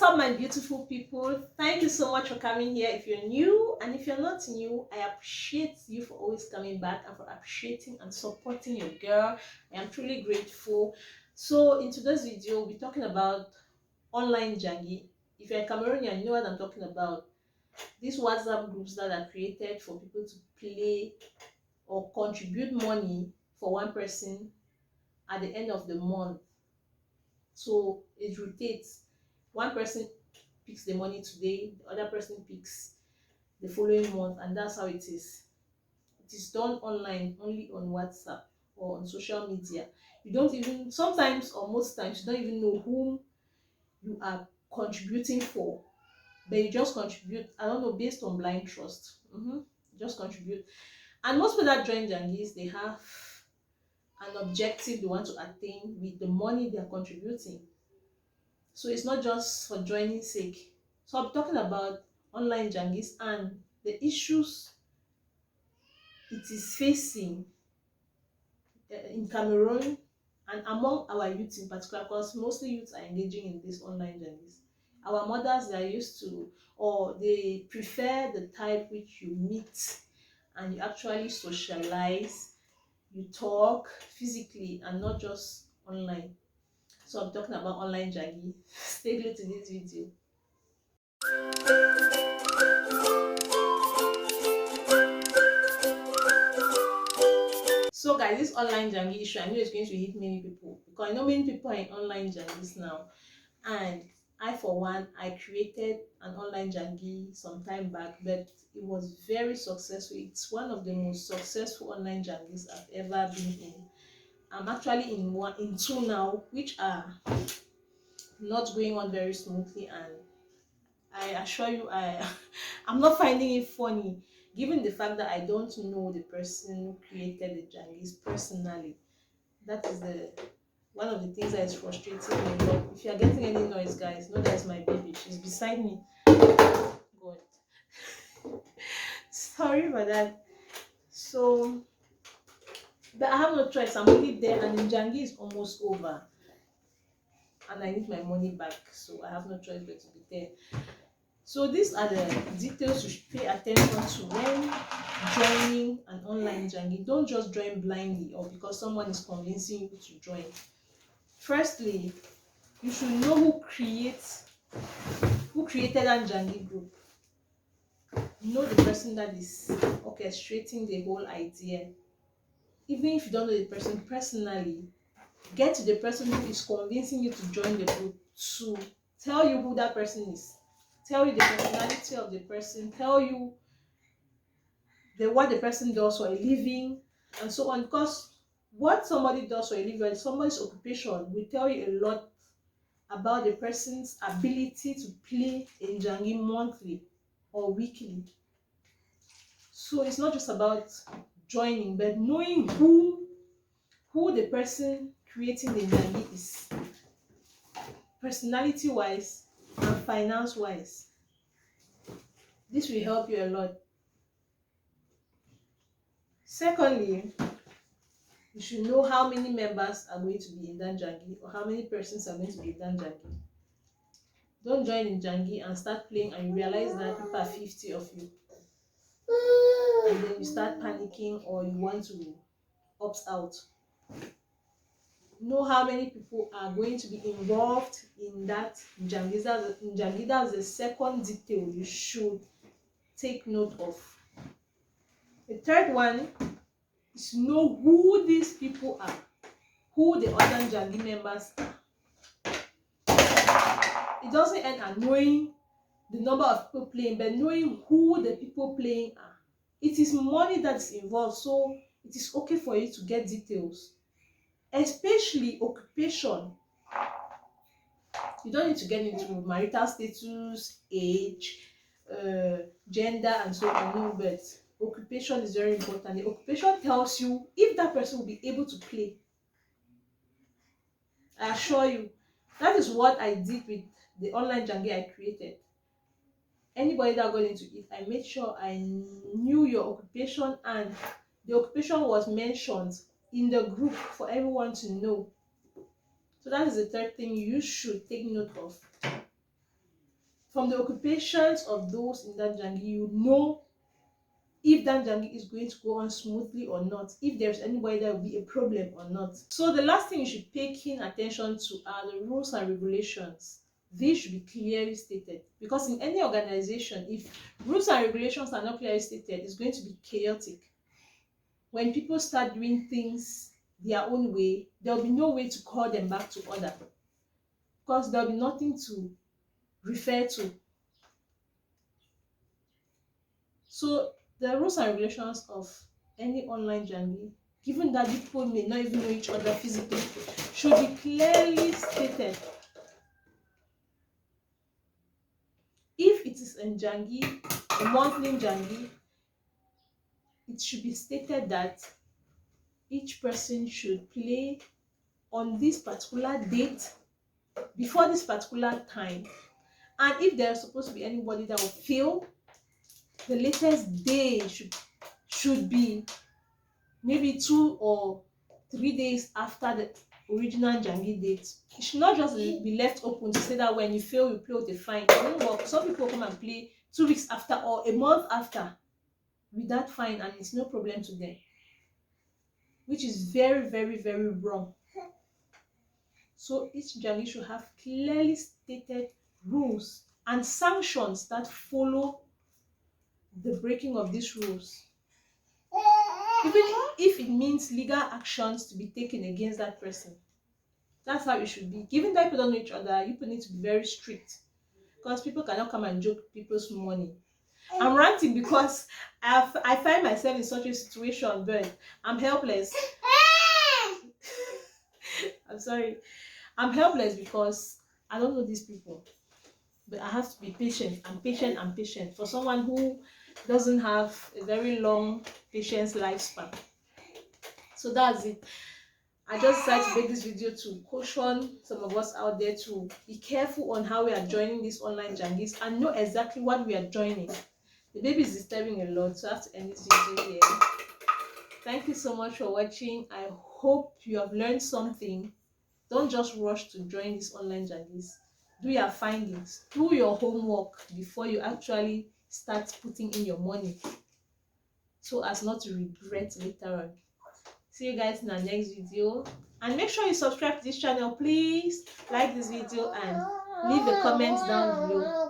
up, my beautiful people? Thank you so much for coming here. If you're new, and if you're not new, I appreciate you for always coming back and for appreciating and supporting your girl. I am truly grateful. So in today's video, we'll be talking about online jangi. If you're a Cameroonian, you know what I'm talking about. These WhatsApp groups that are created for people to play or contribute money for one person at the end of the month. So it rotates. One person picks the money today, the other person picks the following month, and that's how it is. It is done online, only on WhatsApp or on social media. You don't even, sometimes or most times, you don't even know whom you are contributing for, but you just contribute, I don't know, based on blind trust. Just contribute. And most people that join Jangis, they have an objective they want to attain with the money they are contributing. So it's not just for joining sake. So I'm talking about online Jangis and the issues it is facing in Cameroon and among our youth in particular, because mostly youths are engaging in this online Jangis. Our mothers, they are used to, or they prefer the type which you meet and you actually socialize, you talk physically and not just online. So I'm talking about online Jangi. Stay glued to this video. So guys, this online Jangi issue, I know it's going to hit many people because I know many people are in online Jangis now. And I, for one, I created an online Jangi some time back, but it was very successful. It's one of the most successful online Jangis I've ever been in. I'm actually in two now, which are not going on very smoothly, and I assure you, I'm not finding it funny, given the fact that I don't know the person who created the Jangis personally. That is the one of the things that is frustrating me a lot. If you are getting any noise, guys, know that's my baby. She's beside me. God, sorry for that. So, but I have no choice. I'm only there, and the Jangi is almost over, and I need my money back. So I have no choice but to be there. So these are the details you should pay attention to when joining an online Jangi. Don't just join blindly or because someone is convincing you to join. Firstly, you should know who created an Jangi group. Know the person that is orchestrating the whole idea. Even if you don't know the person personally, get to the person who is convincing you to join the group to tell you who that person is, tell you the personality of the person, tell you what the person does for a living, and so on. Because what somebody does for a living, somebody's occupation, will tell you a lot about the person's ability to play in Jangi monthly or weekly. So it's not just about joining, but knowing who the person creating the Jangi is, personality wise and finance wise. This will help you a lot. Secondly, you should know how many members are going to be in that Jangi, or how many persons are going to be in that Jangi. Don't join in Jangi and start playing and you realize that people are 50 of you, and then you start panicking or you want to opt out. Know how many people are going to be involved in that Jangi. That's the second detail you should take note of. The third one is to know who these people are, who the other Jangi members are. It doesn't end at knowing the number of people playing, but knowing who the people playing are. It is money that's involved, so it is okay for you to get details, especially occupation. You don't need to get into marital status, age, gender, and so on. No, but occupation is very important. The occupation tells you if that person will be able to play. I assure you, that is what I did with the online Jangi I created. Anybody that got into it, I made sure I knew your occupation, and the occupation was mentioned in the group for everyone to know. So that is the third thing you should take note of. From the occupations of those in that jangi, you know if that jangi is going to go on smoothly or not, if there's anybody that will be a problem or not. So the last thing you should pay keen attention to are the rules and regulations. These should be clearly stated, because in any organization, if rules and regulations are not clearly stated, it's going to be chaotic. When people start doing things their own way, there'll be no way to call them back to order, because there'll be nothing to refer to. So the rules and regulations of any online jangi, given that people may not even know each other physically, should be clearly stated. If it is a jangi, a monthly jangi, it should be stated that each person should play on this particular date, before this particular time, and if there's supposed to be anybody that will fail, the latest day should be maybe 2 or 3 days after the original jangi date. It should not just be left open to say that when you fail, you play with a fine. It won't work. Some people come and play 2 weeks after or a month after with that fine, and it's no problem to them, which is very, very, very wrong. So each jangi should have clearly stated rules and sanctions that follow the breaking of these rules, even if it means legal actions to be taken against that person. That's how it should be. Given that people don't know each other, people need to be very strict, because people cannot come and joke people's money. I'm ranting because I find myself in such a situation, but I'm helpless. I'm sorry. I'm helpless because I don't know these people, but I have to be patient and patient and patient for someone who doesn't have a very long patience lifespan. So that's it. I just decided to make this video to caution some of us out there to be careful on how we are joining these online jangis and know exactly what we are joining. The baby is disturbing a lot, so I have to end this video here. Thank you so much for watching. I hope you have learned something. Don't just rush to join these online jangis. Do your findings, do your homework before you actually start putting in your money, so as not to regret later on. See you guys in our next video, and make sure you subscribe to this channel. Please like this video and leave a comment down below.